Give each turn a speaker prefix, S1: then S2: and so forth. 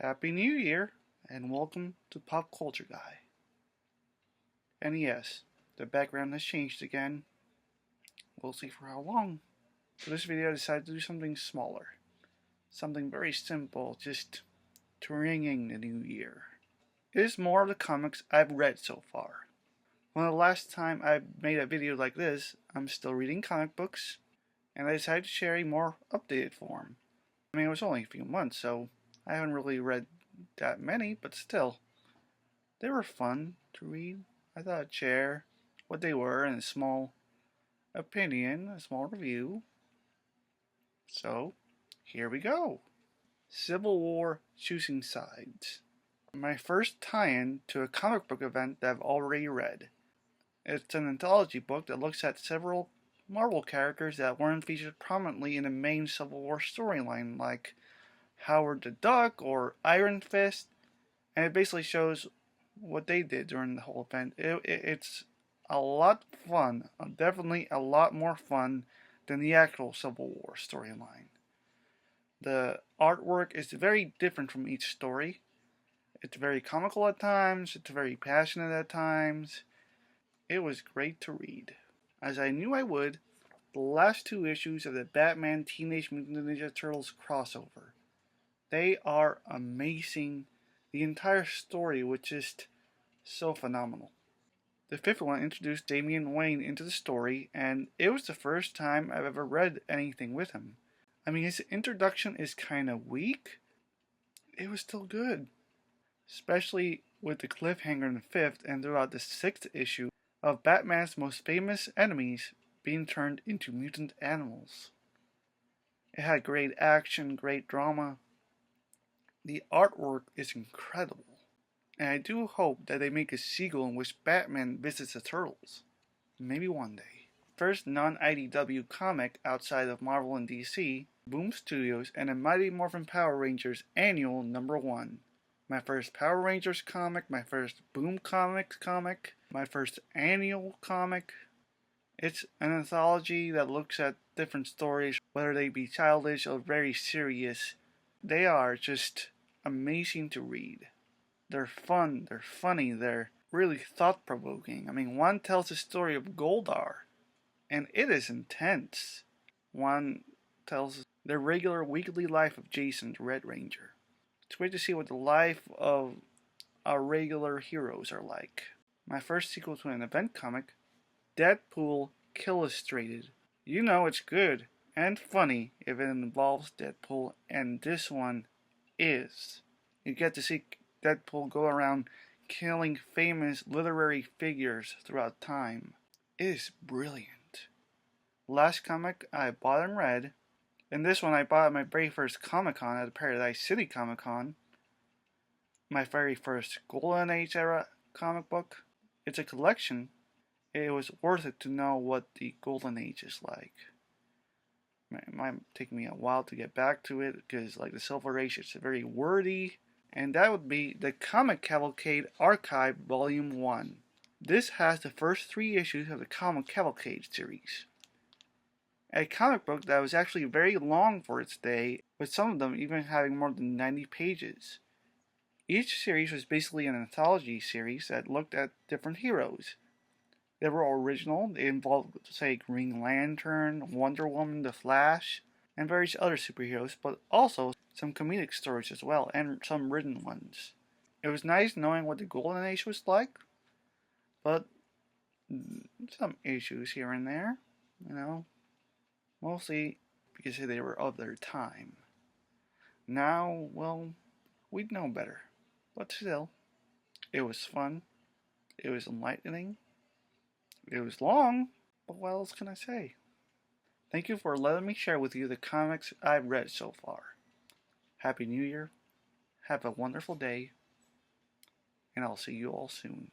S1: Happy New Year, and welcome to Pop Culture Guy. And yes, the background has changed again. We'll see for how long. For this video, I decided to do something smaller. Something very simple, just to ring in the new year. It is more of the comics I've read so far. When the last time I made a video like this, I'm still reading comic books, and I decided to share a more updated form. I mean, it was only a few months, so I haven't really read that many, but still, they were fun to read. I thought I'd share what they were in a small opinion, a small review. So, here we go. Civil War Choosing Sides. My first tie-in to a comic book event that I've already read. It's an anthology book that looks at several Marvel characters that weren't featured prominently in the main Civil War storyline, like Howard the Duck or Iron Fist, and it basically shows what they did during the whole event. It's a lot fun, definitely a lot more fun than the actual Civil War storyline. The artwork is very different from each story. It's very comical at times, it's very passionate at times. It was great to read. As I knew I would, the last two issues of the Batman Teenage Mutant Ninja Turtles crossover. They are amazing. The entire story was just so phenomenal. The fifth one introduced Damian Wayne into the story, and it was the first time I've ever read anything with him. I mean, his introduction is kind of weak. It was still good. Especially with the cliffhanger in the fifth and throughout the sixth issue of Batman's most famous enemies being turned into mutant animals. It had great action, great drama. The artwork is incredible. And I do hope that they make a sequel in which Batman visits the Turtles. Maybe one day. First non-IDW comic outside of Marvel and DC, Boom Studios and the Mighty Morphin Power Rangers Annual #1. My first Power Rangers comic, my first Boom Comics comic, my first Annual comic. It's an anthology that looks at different stories, whether they be childish or very serious. They are just amazing to read. They're fun, they're funny, they're really thought-provoking. I mean, one tells the story of Goldar, and it is intense. One tells the regular weekly life of Jason, the Red Ranger. It's great to see what the life of our regular heroes are like. My first sequel to an event comic, Deadpool Illustrated. You know it's good and funny if it involves Deadpool, and this one is. You get to see Deadpool go around killing famous literary figures throughout time. It is brilliant. Last comic I bought and read, and this one I bought at my very first Comic-Con at Paradise City Comic-Con. My very first Golden Age era comic book. It's a collection. It was worth it to know what the Golden Age is like. It might take me a while to get back to it because, like the Silver Age, it's very wordy. And that would be the Comic Cavalcade Archive Volume 1. This has the first 3 issues of the Comic Cavalcade series. A comic book that was actually very long for its day, with some of them even having more than 90 pages. Each series was basically an anthology series that looked at different heroes. They were original. They involved, say, Green Lantern, Wonder Woman, The Flash, and various other superheroes, but also some comedic stories as well, and some written ones. It was nice knowing what the Golden Age was like, but some issues here and there, mostly because they were of their time. Now, well, we'd know better, but still, it was fun, it was enlightening, it was long, but what else can I say? Thank you for letting me share with you the comics I've read so far. Happy New Year, have a wonderful day, and I'll see you all soon.